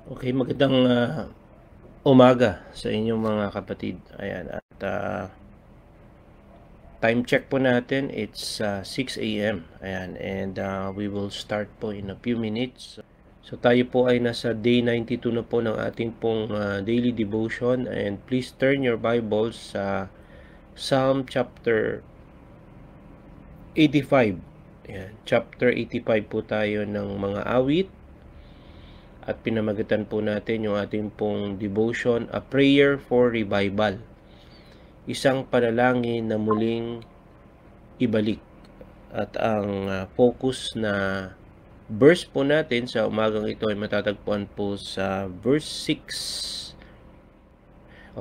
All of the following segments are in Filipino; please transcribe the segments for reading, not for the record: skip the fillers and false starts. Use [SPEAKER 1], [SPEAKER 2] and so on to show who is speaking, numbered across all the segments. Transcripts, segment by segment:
[SPEAKER 1] Okay, magandang umaga sa inyong mga kapatid. Ayan, at time check po natin, it's 6 a.m. Ayan, and we will start po in a few minutes. So tayo po ay nasa day 92 na po ng ating pong daily devotion, and please turn your Bibles sa Psalm chapter 85. Ayan, chapter 85 po tayo ng mga awit. At pinamagatan po natin yung ating pong devotion, a prayer for revival. Isang panalangin na muling ibalik. At ang focus na verse po natin sa umagang ito ay matatagpuan po sa verse 6.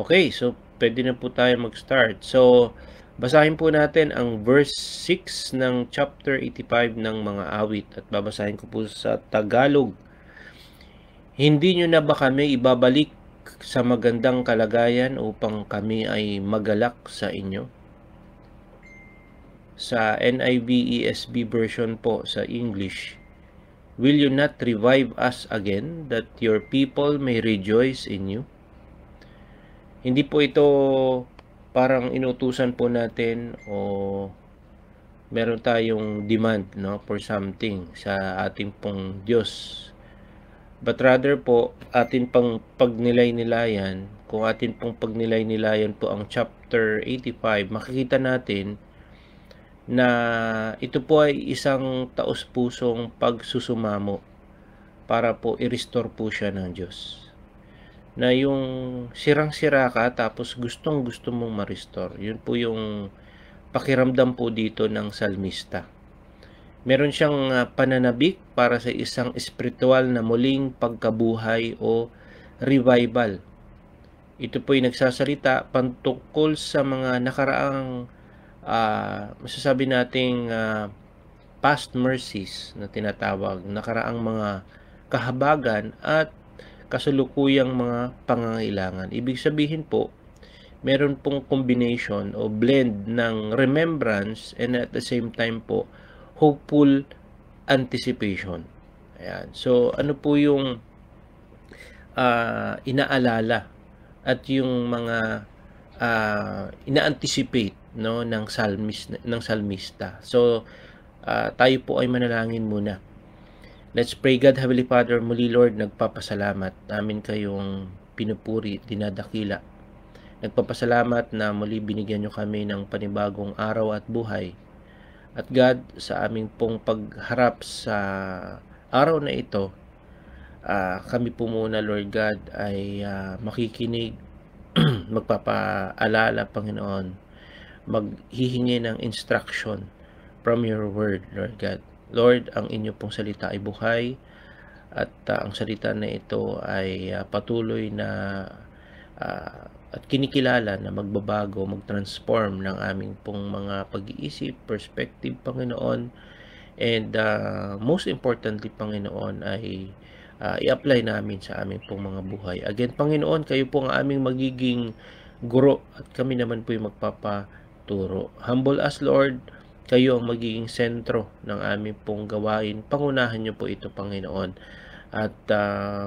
[SPEAKER 1] Okay, so pwede na po tayo mag-start. So, basahin po natin ang verse 6 ng chapter 85 ng mga awit. At babasahin ko po sa Tagalog. Hindi nyo na ba kami ibabalik sa magandang kalagayan upang kami ay magalak sa inyo? Sa NIV ESV version po sa English, will you not revive us again that your people may rejoice in you? Hindi po ito parang inutusan po natin o meron tayong demand, no, for something sa ating pong Diyos. But rather po, atin pang pagnilay-nilayan, kung atin pong pagnilay-nilayan po ang chapter 85, makikita natin na ito po ay isang taos-pusong pagsusumamo para po i-restore po siya ng Diyos. Na yung sirang-sira ka tapos gustong-gusto mong ma-restore. Yun po yung pakiramdam po dito ng salmista. Meron siyang pananabik para sa isang espiritual na muling pagkabuhay o revival. Ito po ay nagsasalita pantungkol sa mga nakaraang masasabi nating past mercies na tinatawag, nakaraang mga kahabagan at kasalukuyang mga pangangailangan. Ibig sabihin po, meron pong combination o blend ng remembrance and at the same time po, hopeful anticipation. Ayan. So, ano po yung inaalala at yung mga ina-anticipate, no, ng salmista. So, tayo po ay manalangin muna. Let's pray. God, Heavenly Father, muli Lord, nagpapasalamat namin kayong pinupuri, dinadakila. Nagpapasalamat na muli binigyan nyo kami ng panibagong araw at buhay. At God, sa aming pong pagharap sa araw na ito, kami po muna, Lord God, ay makikinig, magpapaalala, Panginoon, maghihingi ng instruction from your word, Lord God. Lord, ang inyo pong salita ay buhay at ang salita na ito ay patuloy na at kinikilala na magbabago, mag-transform ng aming pong mga pag-iisip, perspective, Panginoon. And most importantly, Panginoon, ay i-apply namin sa aming pong mga buhay. Again, Panginoon, kayo po ang aming magiging guro at kami naman po yung magpapaturo. Humble us, Lord. Kayo ang magiging sentro ng aming pong gawain. Pangunahan niyo po ito, Panginoon. At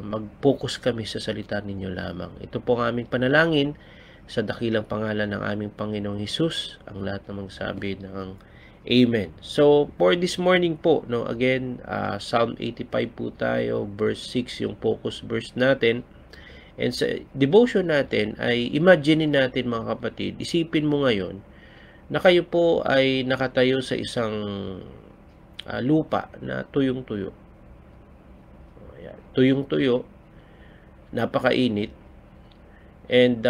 [SPEAKER 1] mag-focus kami sa salita ninyo lamang. Ito po ang aming panalangin sa dakilang pangalan ng aming Panginoong Hesus. Ang lahat ng magsabi ng Amen. So, for this morning po, no, again, Psalm 85 po tayo, verse 6 yung focus verse natin. And sa devotion natin ay imagine natin, mga kapatid, isipin mo ngayon na kayo po ay nakatayo sa isang lupa na tuyong-tuyo. Ayan, tuyong-tuyo, napakainit, and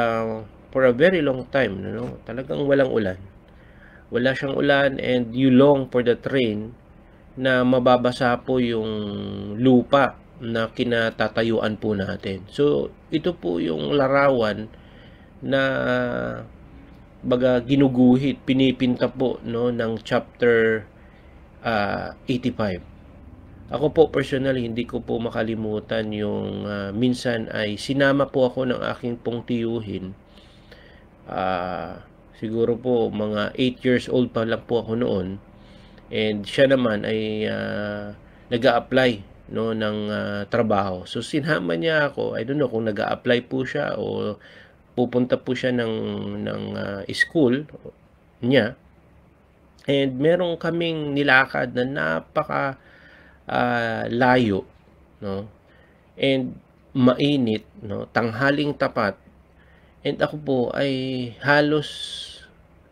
[SPEAKER 1] for a very long time, no, talagang walang ulan. Wala siyang ulan, and you long for the rain na mababasa po yung lupa na kinatatayuan po natin. So, ito po yung larawan na baga ginuguhit, pinipinta po, no, ng chapter 85. Ako po personally, hindi ko po makalimutan yung minsan ay sinama po ako ng aking pong tiyuhin. Siguro po mga 8 years old pa lang po ako noon. And siya naman ay nag-a-apply no ng trabaho. So sinama niya ako, I don't know kung nag-a-apply po siya o pupunta po siya ng school niya. And meron kaming nilakad na napaka layo, no? And mainit, no? Tanghaling tapat. And ako po ay halos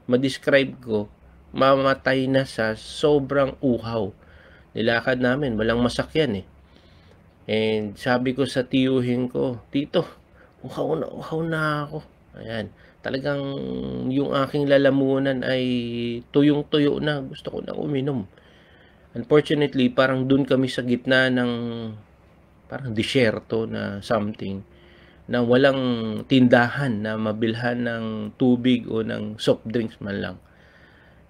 [SPEAKER 1] ma-describe ko, mamatay na sa sobrang uhaw. Nilakad namin, walang masakyan eh. And sabi ko sa tiyuhin ko, "Tito, uhaw na ako." Ayan, talagang yung aking lalamunan ay tuyong-tuyo na, gusto ko na uminom. Unfortunately, parang dun kami sa gitna ng parang disyerto na something, na walang tindahan na mabilhan ng tubig o ng soft drinks man lang.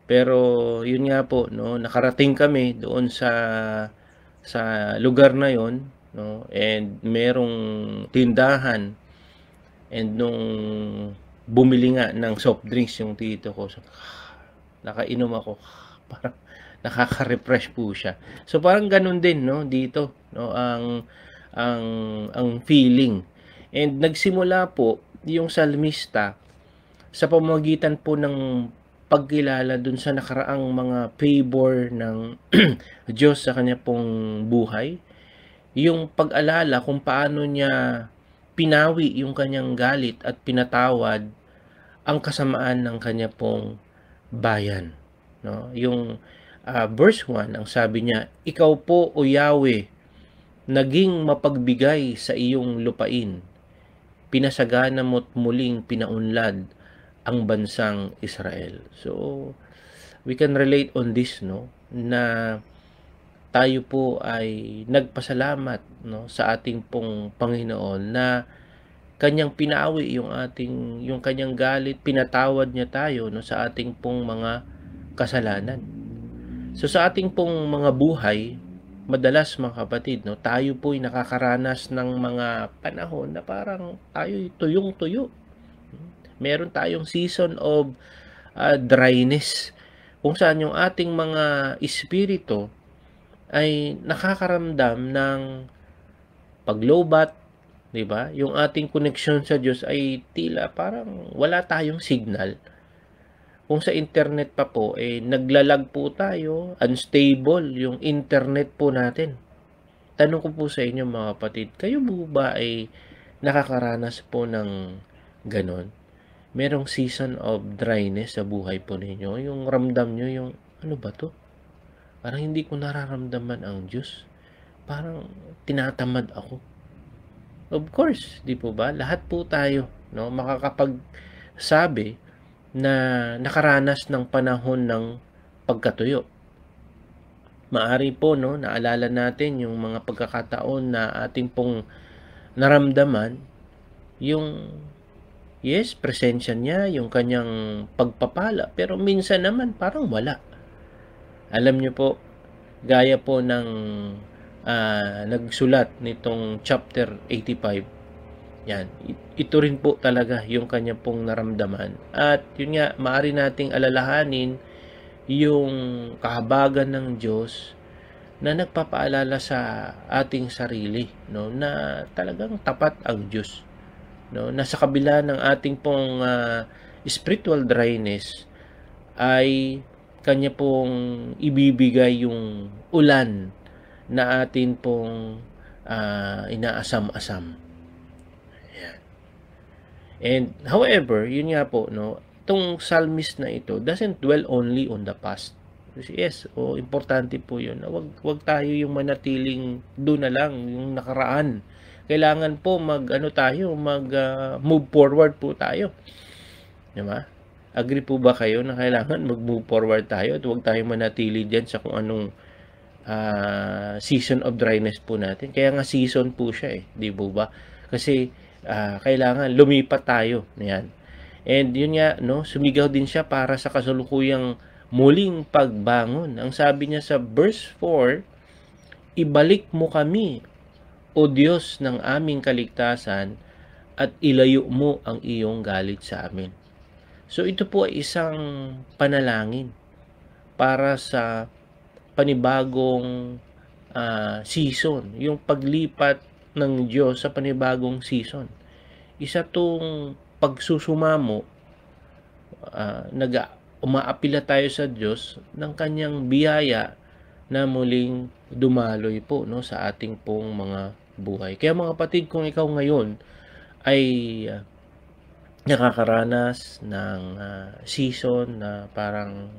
[SPEAKER 1] Pero yun nga po, no, nakarating kami doon sa lugar na yon, no, and merong tindahan, and nung bumili nga ng soft drinks yung tito ko, so, nakainom ako, parang nakaka-refresh po siya. So parang ganun din, no, dito, no, ang feeling. And nagsimula po yung salmista sa pamamagitan po ng pagkilala dun sa nakaraang mga favor ng Diyos sa kanya pong buhay, yung pag-alala kung paano niya pinawi yung kanyang galit at pinatawad ang kasamaan ng kanya pong bayan, no? Yung verse 1, ang sabi niya, "Ikaw po, O Yahweh, naging mapagbigay sa iyong lupain. Pinasagana mo't muling pinaunlad ang bansang Israel." So, we can relate on this, no, na tayo po ay nagpasalamat, no, sa ating pong Panginoon na kanyang pinawi yung kanyang galit, pinatawad niya tayo, no, sa ating pong mga kasalanan. So sa ating pong mga buhay, madalas mga kapatid, no, tayo po ay nakakaranas ng mga panahon na parang tayo tuyong-tuyo. Meron tayong season of dryness, kung saan yung ating mga espiritu ay nakakaramdam ng paglobat, 'di ba? Yung ating connection sa Diyos ay tila parang wala tayong signal. Kung sa internet pa po, naglalag po tayo, unstable yung internet po natin. Tanong ko po sa inyo mga kapatid, kayo po ba ay nakakaranas po ng ganon? Merong season of dryness sa buhay po ninyo? Yung ramdam nyo, yung ano ba to? Parang hindi ko nararamdaman ang Diyos. Parang tinatamad ako. Of course, di po ba? Lahat po tayo, no, makakapagsabi na nakaranas ng panahon ng pagkatuyo. Maari po, no, naalala natin yung mga pagkakataon na ating pong naramdaman yung yes, presensya niya, yung kanyang pagpapala, pero minsan naman parang wala. Alam niyo po, gaya po ng nagsulat nitong chapter 85, yan, ito rin po talaga yung kanya pong naramdaman. At yun nga, maaari nating alalahanin yung kahabagan ng Diyos na nagpapaalala sa ating sarili, no, na talagang tapat ang Diyos, no, na sa kabila ng ating pong spiritual dryness ay kanya pong ibibigay yung ulan na atin pong inaasam-asam. Ayan. And however, yun nga po, no, itong psalmist na ito doesn't dwell only on the past. Yes, importante po yun. Wag tayo yung manatiling doon na lang, yung nakaraan. Kailangan po move forward po tayo. Diba? Agree po ba kayo na kailangan mag-move forward tayo at huwag tayo manatili dyan sa kung anong season of dryness po natin? Kaya nga season po siya di po ba? Kasi kailangan lumipat tayo. Yan. And yun nga, no, sumigaw din siya para sa kasalukuyang muling pagbangon. Ang sabi niya sa verse 4, "Ibalik mo kami, O Diyos ng aming kaligtasan, at ilayo mo ang iyong galit sa amin." So ito po ay isang panalangin para sa panibagong season, yung paglipat ng Diyos sa panibagong season. Isa 'tong pagsusumamo, umaapila tayo sa Diyos ng kanyang biyaya na muling dumaloy po, no, sa ating pong mga buhay. Kaya mga kapatid, kung ikaw ngayon ay nakakaranas ng season na parang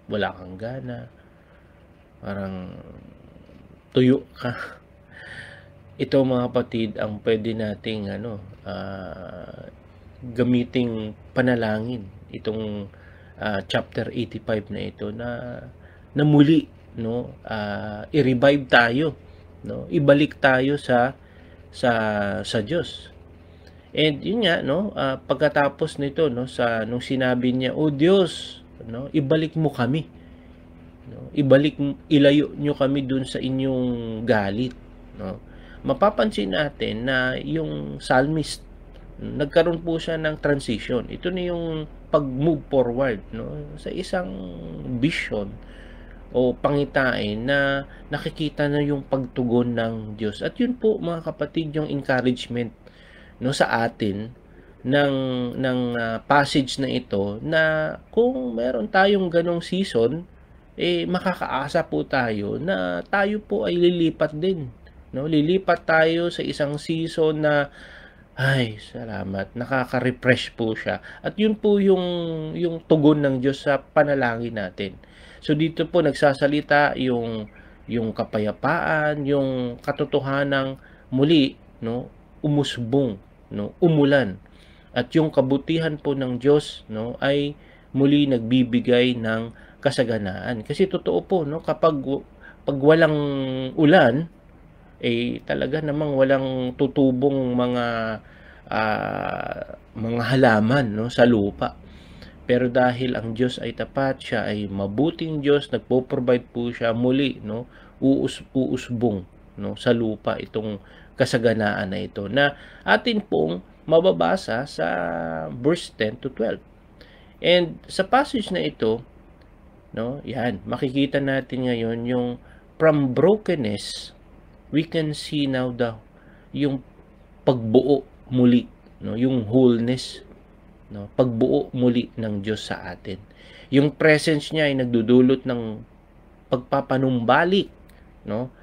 [SPEAKER 1] wala kang gana, parang tuyo ka, ito mga kapatid ang pwede nating gamiting panalangin itong chapter 85 na ito na muli, no, i-revive tayo, no, ibalik tayo sa Diyos. And yun nga, no, pagkatapos nito, no, nung sinabi niya, "O Diyos, no, ibalik mo kami, no, ilayo nyo kami dun sa inyong galit," no. Mapapansin natin na yung psalmist, nagkaroon po siya ng transition. Ito na yung pag-move forward, no, sa isang vision o pangitain na nakikita na yung pagtugon ng Diyos. At yun po mga kapatid yung encouragement, no, sa atin ng passage na ito, na kung meron tayong ganong season, makakaasa po tayo na tayo po ay lilipat din, no, lilipat tayo sa isang season na ay salamat, nakaka-refresh po siya. At yun po yung tugon ng Diyos sa panalangin natin. So dito po nagsasalita yung kapayapaan, yung katotohanang muli, no, umusbong, no, umulan. At yung kabutihan po ng Diyos, no, ay muli nagbibigay ng kasaganaan. Kasi totoo po, no, kapag walang ulan, talaga namang walang tutubong mga halaman, no, sa lupa. Pero dahil ang Diyos ay tapat, siya ay mabuting Diyos, nagpo-provide po siya muli, no, uusbong, no, sa lupa itong kasaganaan na ito, na atin pong mababasa sa verse 10 to 12. And sa passage na ito, no, yan, makikita natin ngayon yung from brokenness we can see now yung pagbuo muli, no, yung wholeness, no, pagbuo muli ng Diyos sa atin. Yung presence niya ay nagdudulot ng pagpapanumbalik, no,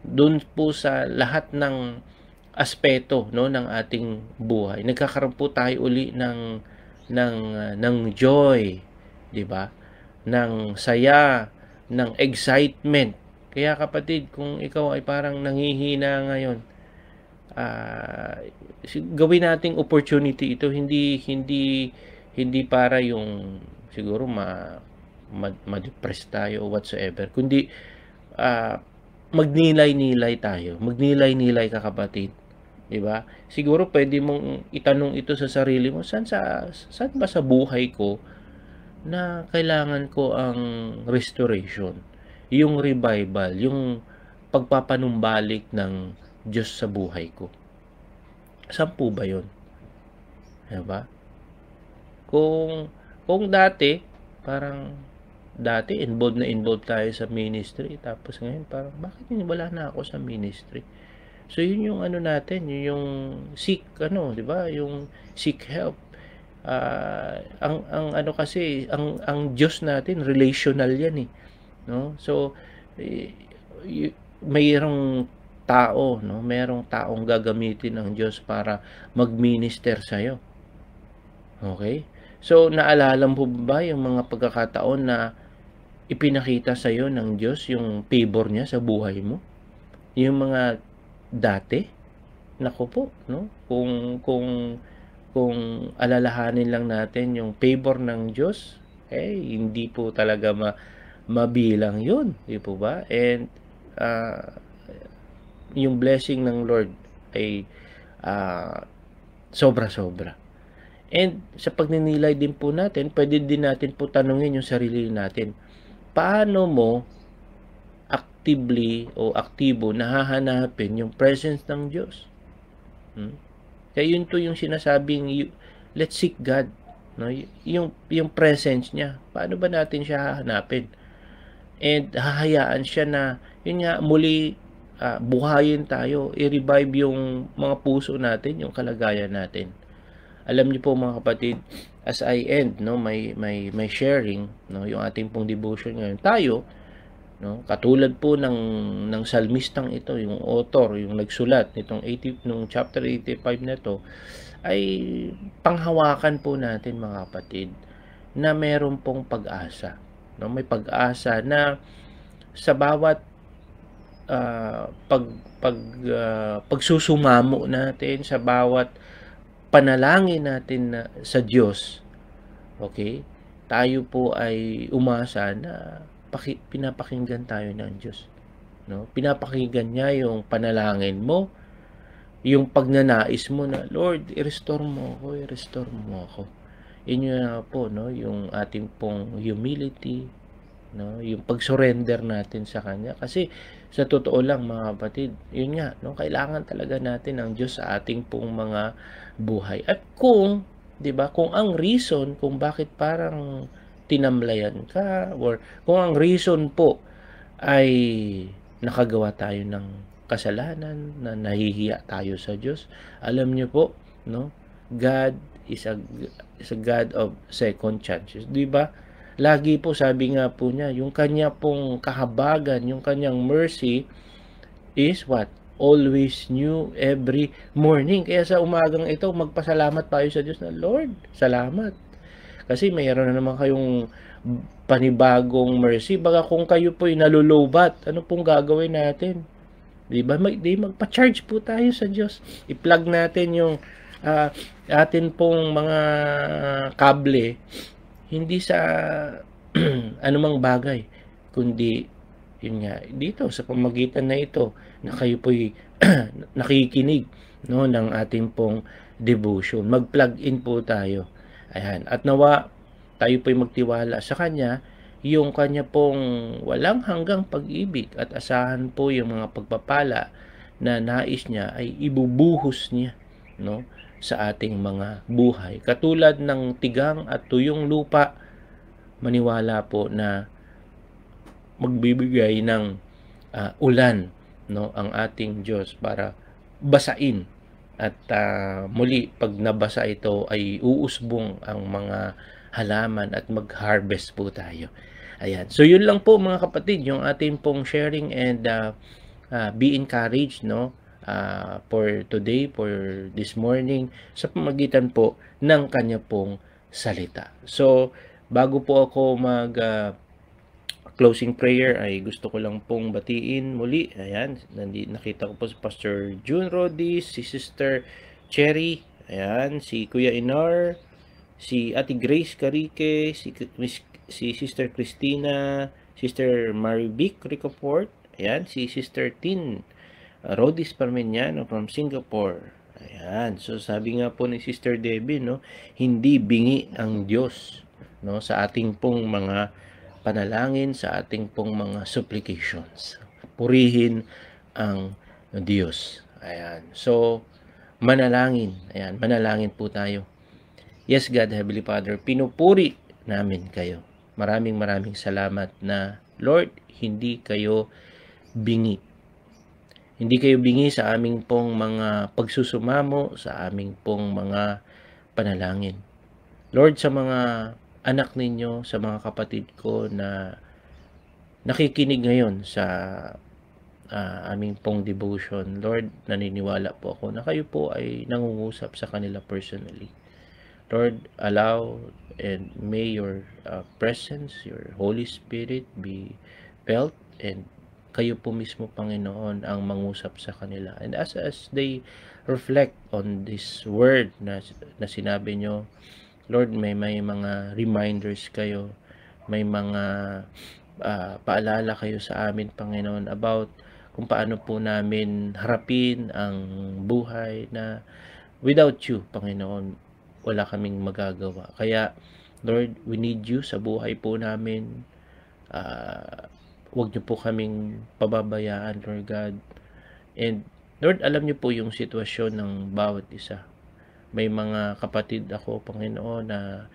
[SPEAKER 1] doon po sa lahat ng aspeto, no, ng ating buhay. Nagkakaroon po tayo uli ng joy, di ba? Ng saya, ng excitement. Kaya kapatid, kung ikaw ay parang nanghihina ngayon, gawin nating opportunity ito, hindi para yung siguro ma-depress tayo o whatsoever, kundi magnilay-nilay tayo. Magnilay-nilay ka kapatid, di ba? Siguro pwede mong itanong ito sa sarili mo, saan ba sa buhay ko na kailangan ko ang restoration, yung revival, yung pagpapanumbalik ng Diyos sa buhay ko. Saan po ba yun? Diba? Kung dati, involved tayo sa ministry, tapos ngayon parang, bakit wala na ako sa ministry? So yun yung natin, yung seek, diba? Yung seek help. Ang Diyos natin, relational yan eh. No? So, mayroong tao, no? Mayroong taong gagamitin ng Diyos para mag-minister sa'yo. Okay? So, naalala mo ba yung mga pagkakataon na ipinakita sa'yo ng Diyos yung favor niya sa buhay mo? Yung mga dati? Naku po, no? Kung alalahanin lang natin yung favor ng Diyos, hindi po talaga mabilang yun, di po ba? And yung blessing ng Lord ay sobra-sobra. And sa pagninilay din po natin, pwede din natin po tanungin yung sarili natin, paano mo actively o aktibo nahahanapin yung presence ng Diyos? Kaya yun to yung sinasabing let's seek God, no? Yung presence niya, paano ba natin siya hahanapin? And hahayaan siya na yun nga, muli buhayin tayo, i-revive yung mga puso natin, yung kalagayan natin. Alam niyo po mga kapatid, as I end, no, may sharing, no, yung ating pong devotion ngayon. Tayo, no, katulad po ng salmistang ito, yung author, yung nagsulat nitong nung chapter 85 na to, ay panghawakan po natin mga kapatid na meron pong pag-asa, no, may pag-asa na sa bawat pagsusumamo natin, sa bawat panalangin natin sa Diyos, okay, tayo po ay umasa na pinapakinggan tayo ng Diyos, no? Pinapakinggan niya yung panalangin mo, yung pagnanais mo na, Lord, i-restore mo ako. Yun nga po, no, yung ating pong humility, no, yung pag-surrender natin sa Kanya. Kasi sa totoo lang mga kapatid, yun nga, no, kailangan talaga natin ng Diyos sa ating pong mga buhay. At kung, 'di ba, kung ang reason kung bakit parang tinamlayan ka, or kung ang reason po ay nakagawa tayo ng kasalanan, na nahihiya tayo sa Diyos, alam niyo po, no, God is a God of second chances, 'di ba? Lagi po, sabi nga po niya, yung kanya pong kahabagan, yung kanyang mercy is what? Always new every morning. Kaya sa umagang ito, magpasalamat tayo sa Diyos na, Lord, salamat. Kasi mayroon na naman kayong panibagong mercy. Baka kung kayo po'y nalulubat, ano pong gagawin natin? Di ba? Magpa-charge po tayo sa Diyos. I-plug natin yung atin pong mga kable, hindi sa anumang bagay, kundi yun nga, dito sa pamagitan na ito na kayo po'y nakikinig, no, ng ating pong devotion. Mag-plug in po tayo. Ayan. At nawa tayo po'y magtiwala sa Kanya, yung Kanya pong walang hanggang pag-ibig, at asahan po yung mga pagpapala na nais niya ay ibubuhos niya, no, sa ating mga buhay. Katulad ng tigang at tuyong lupa, maniwala po na magbibigay ng ulan, no, ang ating Diyos para basain, at muli pag nabasa ito ay uusbong ang mga halaman at mag-harvest po tayo. Ayan. So yun lang po mga kapatid, yung ating pong sharing, and be encouraged, no, for today, for this morning, sa pamagitan po ng Kanya pong salita. So bago po ako mag closing prayer, ay gusto ko lang pong batiin muli. Ayan, nakita ko po si Pastor June Rodis, si Sister Cherry, ayan, si Kuya Inar, si Ate Grace Carique, si Sister Christina, Sister Marivic Ricoport, ayan, si Sister Tin Rodis Parmeniano from Singapore. Ayan, so sabi nga po ni Sister Debbie, no, hindi bingi ang Diyos, no, sa ating pong mga panalangin, sa ating pong mga supplications. Purihin ang Diyos. Ayan. So, manalangin. Ayan, manalangin po tayo. Yes, God, Heavenly Father, pinupuri namin kayo. Maraming salamat na, Lord, hindi kayo bingi. Hindi kayo bingi sa aming pong mga pagsusumamo, sa aming pong mga panalangin. Lord, sa mga anak ninyo, sa mga kapatid ko na nakikinig ngayon sa aming pong devotion, Lord, naniniwala po ako na kayo po ay nangungusap sa kanila personally. Lord, allow and may your presence, your Holy Spirit be felt, and kayo po mismo, Panginoon, ang mangusap sa kanila. And as they reflect on this word na sinabi nyo, Lord, may mga reminders kayo, may mga paalala kayo sa amin, Panginoon, about kung paano po namin harapin ang buhay na without you, Panginoon, wala kaming magagawa. Kaya, Lord, we need you sa buhay po namin. Huwag niyo po kaming pababayaan, Lord God. And Lord, alam niyo po yung sitwasyon ng bawat isa. May mga kapatid ako, Panginoon, na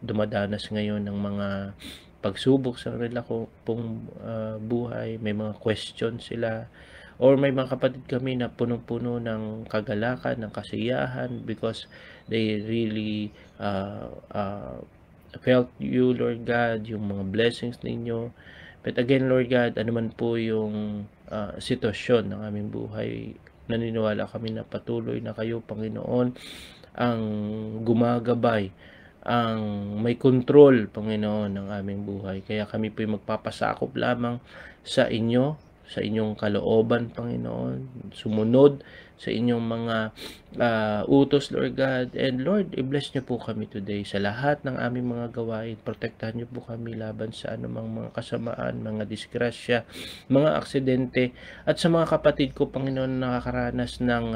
[SPEAKER 1] dumadanas ngayon ng mga pagsubok sa kanila pong buhay, may mga question sila, or may mga kapatid kami na punong-puno ng kagalakan, ng kasiyahan because they really felt you, Lord God, yung mga blessings ninyo. But again, Lord God, ano man po yung sitwasyon ng aming buhay, naniniwala kami na patuloy na kayo, Panginoon, ang gumagabay, ang may control, Panginoon, ng aming buhay. Kaya kami po'y magpapasakop lamang sa inyo, sa inyong kalooban, Panginoon, sumunod sa inyong mga utos, Lord God. And Lord, i-bless niyo po kami today sa lahat ng aming mga gawain. Protektahan niyo po kami laban sa anumang mga kasamaan, mga disgrasya, mga aksidente, at sa mga kapatid ko, Panginoon, na nakakaranas ng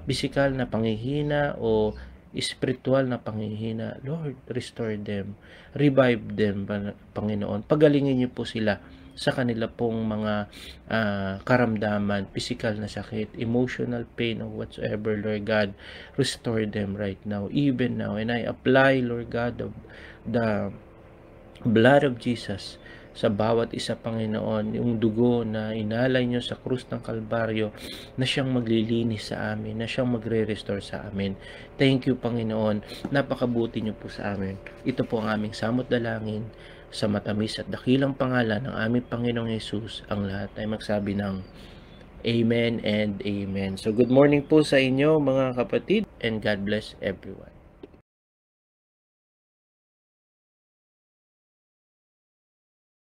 [SPEAKER 1] physical na panghihina o spiritual na panghihina. Lord, restore them, revive them, Panginoon. Pagalingin niyo po sila sa kanila pong mga karamdaman, physical na sakit, emotional pain, or whatsoever, Lord God. Restore them right now, even now. And I apply, Lord God, the blood of Jesus sa bawat isa, Panginoon, yung dugo na inalay nyo sa krus ng Kalbaryo, na siyang maglilinis sa amin, na siyang magre-restore sa amin. Thank you, Panginoon. Napakabuti nyo po sa amin. Ito po ang aming samot dalangin sa matamis at dakilang pangalan ng aming Panginoong Yesus. Ang lahat ay magsabi ng Amen and Amen. So good morning po sa inyo, mga kapatid, and God bless everyone.